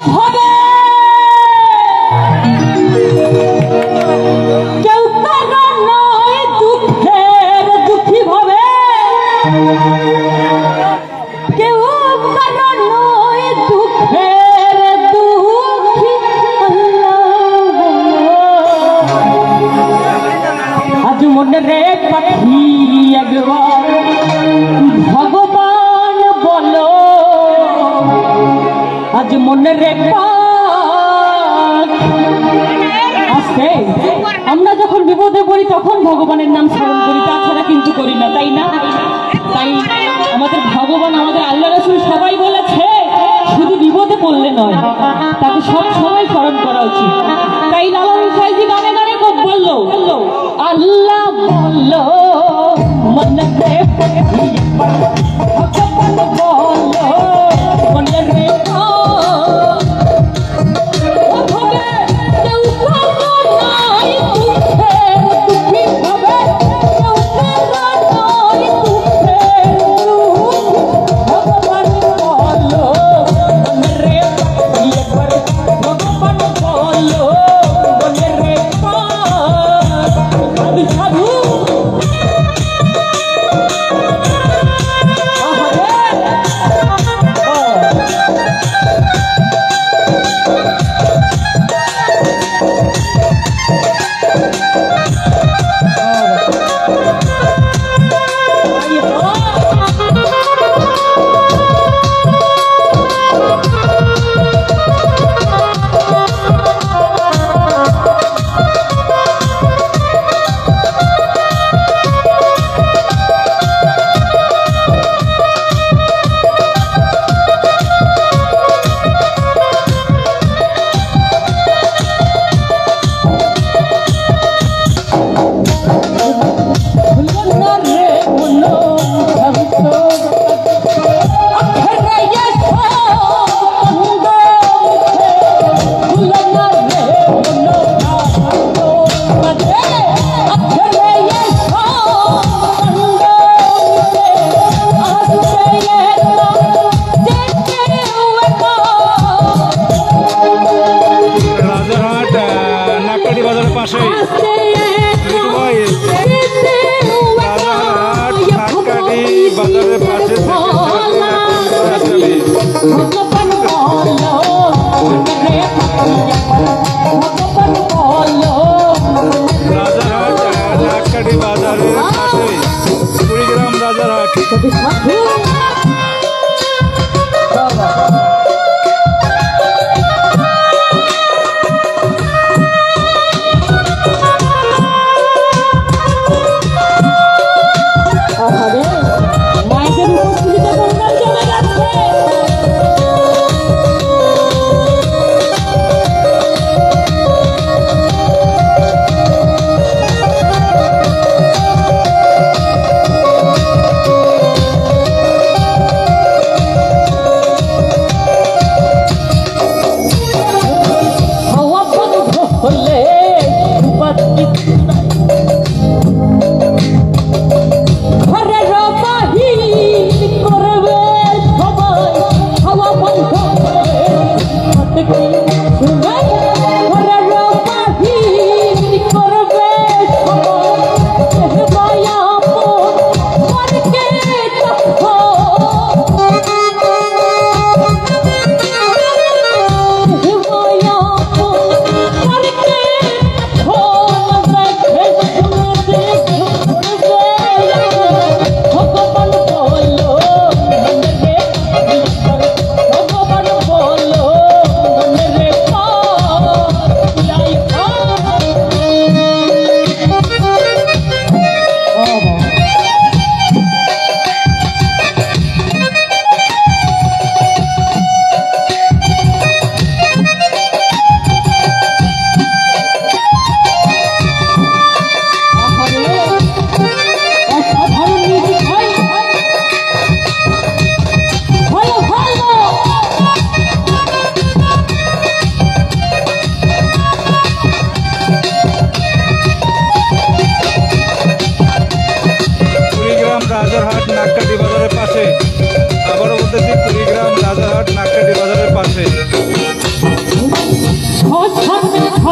হবে কেউ কারো নয় দুঃখের দুঃখী হবে কেউ কারো নয় দুঃখের দুঃখী আজ মনে রে পাখি একবার ভগবান বলো আজ মনে রে আসতে আমরা যখন বিপদে পড়ি তখন ভগবানের নাম স্মরণ করি তাছাড়া কিন্তু করি না তাই না তাই আমাদের ভগবান আমাদের আল্লাহ রাসূল সবাই বলেছে শুধু বিপদে পড়লে নয় তাকে সব সময় স্মরণ করা উচিত তাই লালন সাইজি গানে গানে খুব বললো আল্লাহ বললো মনে রে ভগবান বললো মনে রে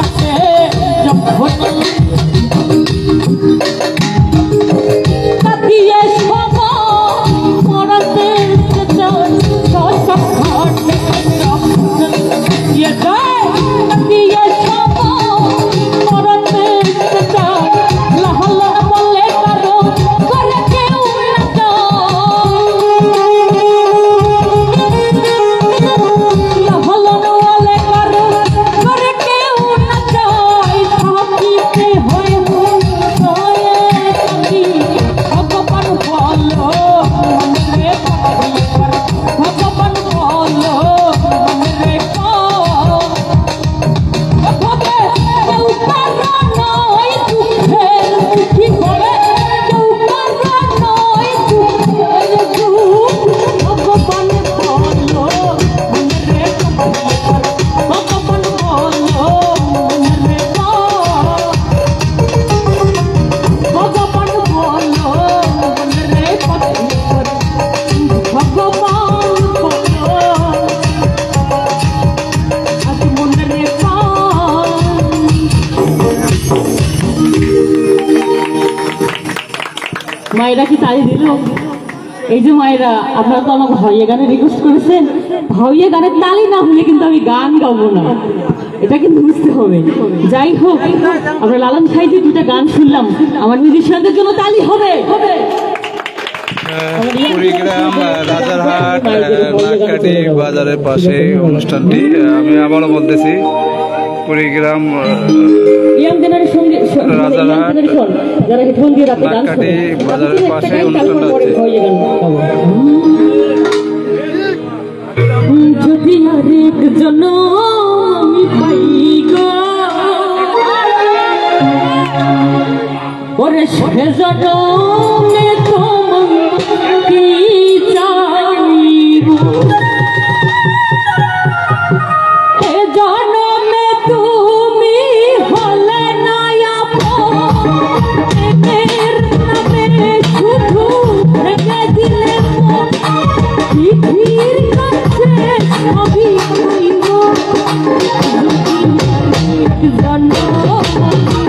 আসে যখন তাকিয়ে সব মরাতে চাই তাকিয়ে সব মরাতে চাই লাহলা বলে কারো করে কেউ লাহলা বলে কারো করে কেউ না চাই থাকিতে হয় ভগবান বলো মনে ভগবান বলো মনে কেউ কারো নয় দুঃখের দুঃখী করে কেউ কারো নয় দুঃখের দুঃখ ভগবান বলো মনে ভগবান বলো মনে ভগবান বলো মনে ভগবান বলো আজ মনে মায়েরা কি তালি দিল? এই যে মায়েরা, আপনারা তো আমাকে ভাইয়া গানে রিকোয়েস্ট করেছেন, ভাইয়া গানের তালি না হলে কিন্তু আমি গান গাবো না, এটা কিন্তু বুঝতে হবে। যাই হোক, আমরা লালন সাহিত্যে দুটা গান শুনলাম, আমার মিউজিশিয়ানদের জন্য তালি হবে। কুড়িগ্রাম রাজারহাট নাককাটি বাজারের পাশে অনুষ্ঠানটি। আমি আবারও বলতেছি, কুড়িগ্রাম রাজারহাট নাককাটি বাজারের পাশে অনুষ্ঠানটা হচ্ছে। যদি আরেক জন আমি পাই গো ওরে সে জনমে তোমাকে চাইব, এ জনমে তুমি হলে না আপনের নামে শুধু ভেঙে দিলে পৃথিবীর কাছে সবই কইব। জনমে তোমাকে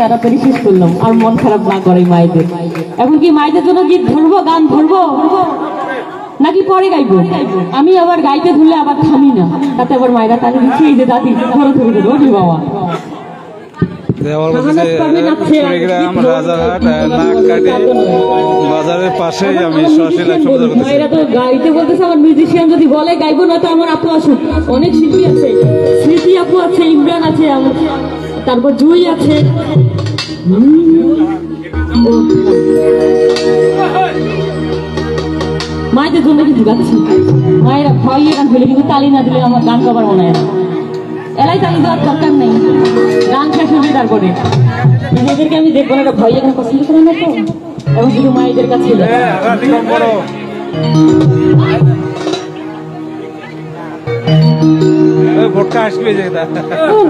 তাড়াতাড়ি শেষ করলাম, আর মন খারাপ না করে মায়েদের। এখন কি মায়েদের জন্য গীত ধরবো, গান ধরবো, নাকি পরে গাইবো? আমি আবার গাইতে ধরলে আবার থামি না, তাতে আবার মায়েরা তাহলে দিচ্ছি এই যে দাদি ধরো ধরে ধরো ওরে বাবা। কুড়িগ্রাম রাজারহাট নাককাটি বাজারের পাশেই আমি সরাসরি লাইভ সম্প্রচার করতেছি। মায়েরা তো গাইতে বলতেছে, আমার মিউজিশিয়ান যদি বলে গাইবো, না তো আমার আপু আসুক, অনেক শিল্পী আছে, স্মৃতি আপু আছে, ইমরান আছে, তারপর জুই আছে। মায়েদের জন্য কিন্তু গাচ্ছি, মায়েরা ভয়ে গান ফেলে, কিন্তু তালি না দিলে আমার গান গাবার মনে হয় না। এলাই তালি দেওয়ার দরকার নেই, গান শেষ হবে তারপরে। নিজেদেরকে আমি দেখবো না, ভয়ে গান পছন্দ করে না তো, এবং শুধু মায়েদের কাছে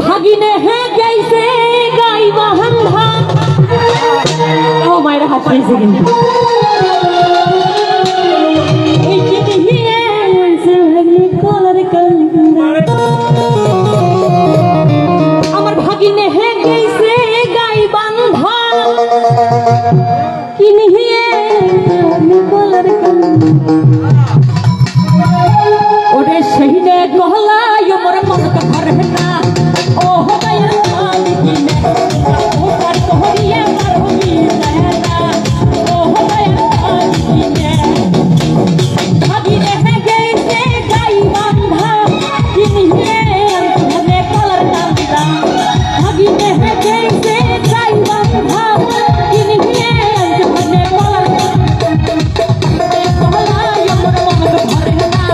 ভাগিনে হে গাইছে গাইবা হান্ধা। ও মায়েরা হাসিয়েছে কিন্তু আমার ভাগিনে হে গাইছে গাই বান্ধা কিনিয়ে কলার ওরে শহীদে গহলাই মোর মন ঘর না ও হবাইয়া মালিকিনে ও তার তোহরিয়ে মারবি না ও হবাইয়া মালিকিনে ভাগিনে হে গাইছে গাই বান্ধা কিনিয়ে মনে কলার কান্দা ভাগিনে হে গাইছে গাই বান্ধা কিনিয়ে মনে কলার গহলাই মোর মন ঘর না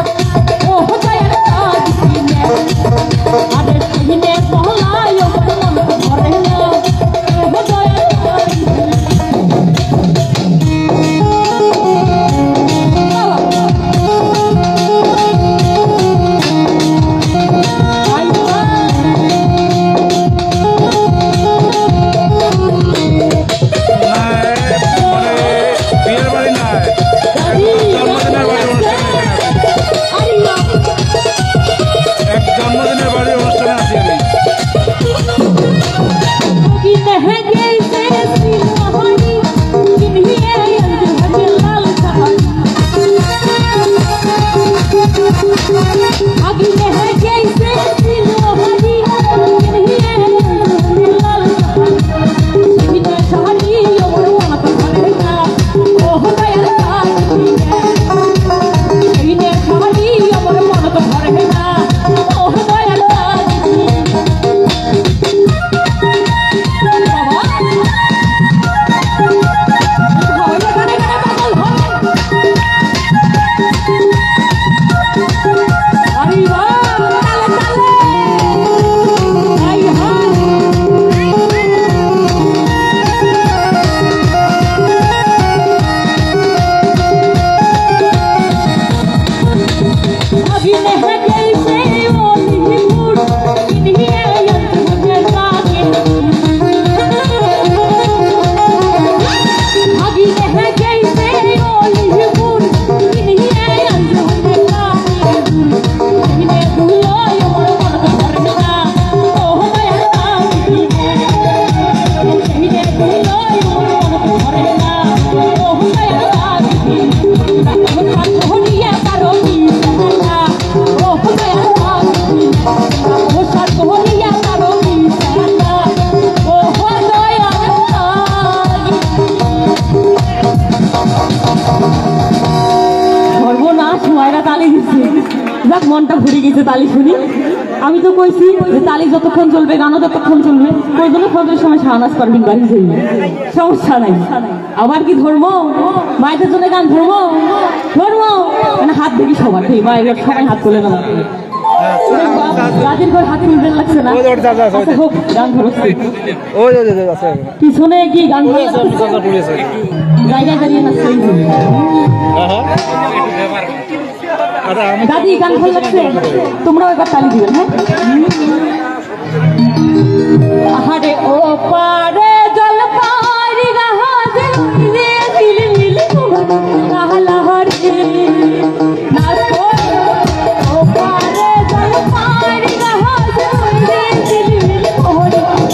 ও হবাইয়া মালিকিনে আরে শহীদে গহলাই মোর মন ঘর না ও হবাইয়া জন্মদিনের বাড়ির অনুষ্ঠানে আছি আমি। যাক মনটা ভরে গেছে তালি শুনি। আমি তো কইছি যে তালি যতক্ষণ চলবে, গানও যতক্ষণ চলবে, প্রয়োজনে ফজরের সময় শাহনাজ পারবিন বাড়ি যাইবে, সমস্যা নাই। আবার কি ধরবো মায়েদের জন্য গান ধরবো, ধরবো মানে হাত দেখি সবার, ঠিক মায়ের সবাই হাত তোলে না, গাছের ঘর হাতে নিবেন লাগছে না। আচ্ছা হোক, গান ধরছে পিছনে কি গান জায়গায় দাঁড়িয়ে না দাদি, গান ভালো লাগছে, তোমরাও এবার তালি দিবেন। হ্যাঁ আহারে ও পারে জল পারি গাহাজে রে দিল মিল কাহলা হরে না ও পারে জল পারি গাহাজে রে দিল মিল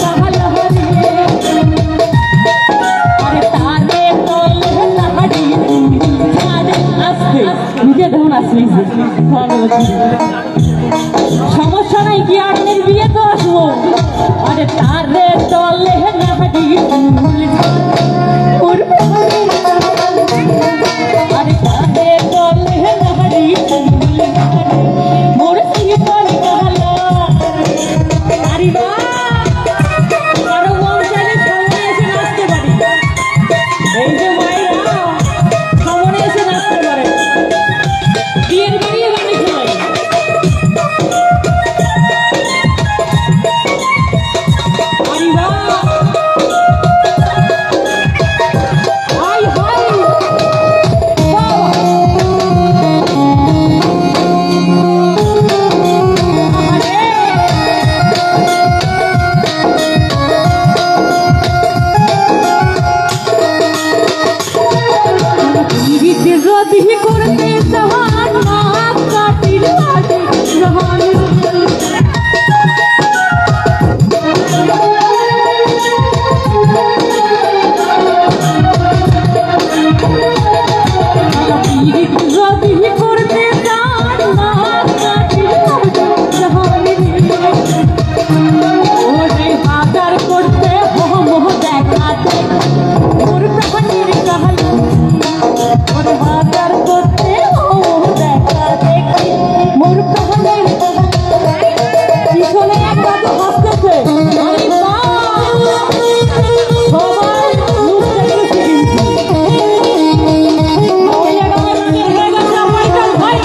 কাহলা হরে নিজে দেখুন আসলে সমস্যা নাই কি আটনের বিয়ে তো আসবো আরে তারে তলে নাহারি আরে তারে তলে নাহারি মোর জীবন কালা আরে বা আরো মন চাইলে সামনে এসে নাচতে পারি এই যে মায়েরা সামনে এসে নাচতে পারে বিয়ের বিয়ে গানে খেলাই আরে বা হাই হাই যদি করতে চাহান মাপ কাটির আগে রহান যদি করতে চান মাপ কাটির আগে রহান ওরে হাজার করতে মোহ দেখাতে মোর প্রাণের কাহানি ওরে হাজার করতে মোহ দেখা দেখি মোর প্রাণের পিছনে এক দাদু হাসতেছে আরে বাহ সবাই মুখ দেখে ওই এগামে রানী হয়ে গেছে আমার ভাই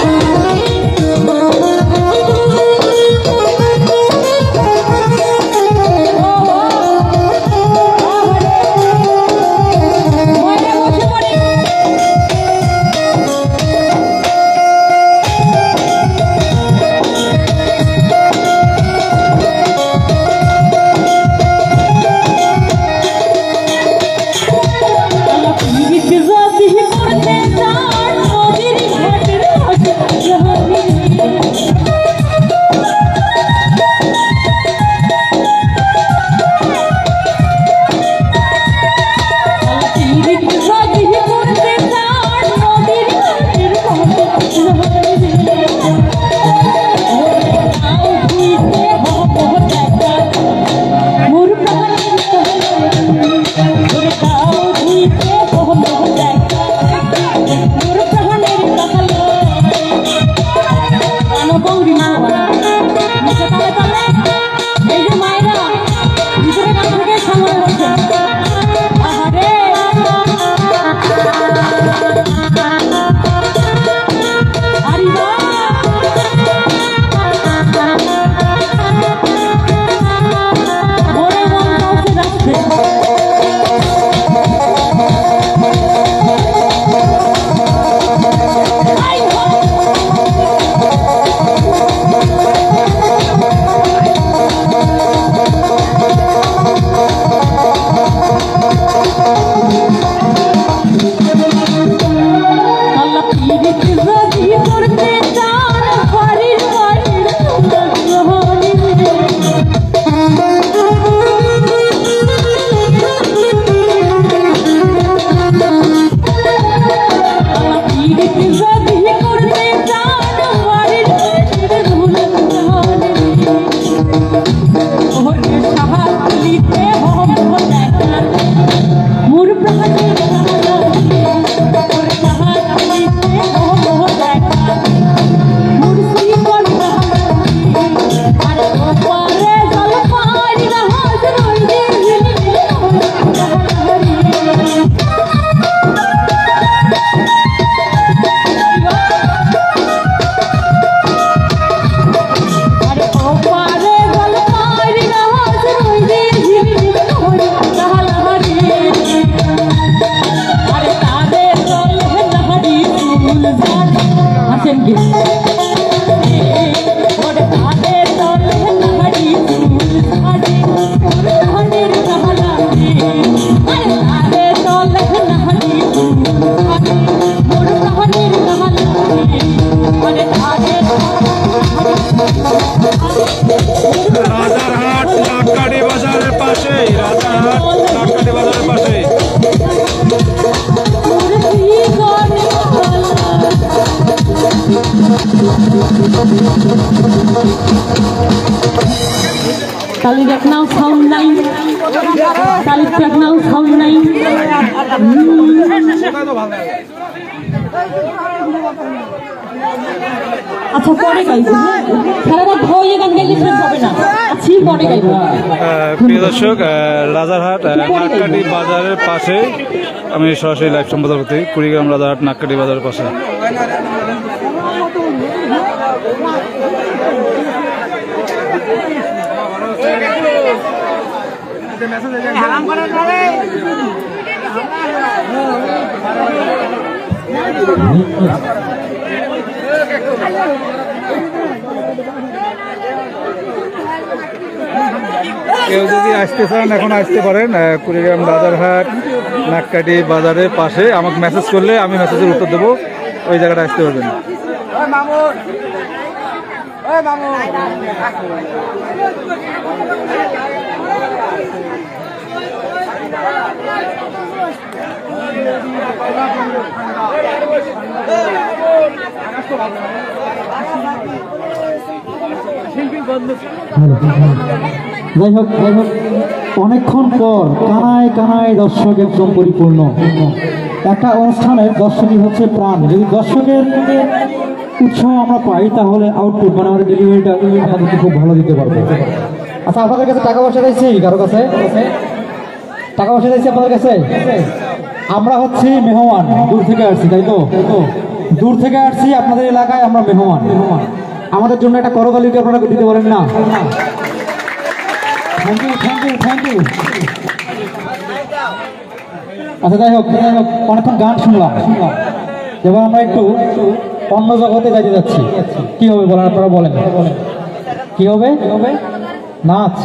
রাজারহাট লাটকাটি বাজারের পাশে, রাজারহাট লাটকাটি বাজারের পাশে। তালির একটাও সাউন্ড নাই, তালির তো একটাও সাউন্ড নাই। আচ্ছা পরে গাইবো, সারা রাত ভয়ে গান গাইলে শেষ হবে না। আচ্ছা পরে গাইবো। প্রিয় দর্শক, রাজারহাট নাককাটি বাজারের পাশে আমি সরাসরি লাইভ সম্প্রচার করতে, কুড়িগ্রাম রাজারহাট নাককাটি বাজারের পাশে। কেউ যদি আসতে চান এখন আসতে পারেন কুড়িগ্রাম রাজারহাট নাককাটি বাজারের পাশে। আমাকে মেসেজ করলে আমি মেসেজের উত্তর দেবো, ওই জায়গাটা আসতে পারবেন। যাই হোক অনেকক্ষণ পর কানায় কানায় দর্শক একদম পরিপূর্ণ। একটা অনুষ্ঠানের দর্শকই হচ্ছে প্রাণ। যদি দর্শকের উৎসাহ আমরা পাই তাহলে আউটপুট মানে আমাদের ডেলিভারিটা আমাদেরকে খুব ভালো দিতে পারবে। আচ্ছা, আপনাদের কাছে টাকা পয়সা দিয়েছি? কারো কাছে টাকা পয়সা দিয়েছি আপনাদের কাছে? আমরা হচ্ছি মেহমান, দূর থেকে আসছি, তাই তো? দূর থেকে আসছি আপনাদের এলাকায়, আমরা মেহমান। আমাদের জন্য একটা করতালি আপনারা দিতে পারেন না? Thank you. আচ্ছা যাই হোক অনেকক্ষণ গান শুনলাম, এবার আমরা একটু অন্য জগতে যাইতে যাচ্ছি। কি হবে বলেন আপনারা, বলেন কি হবে? নাচ।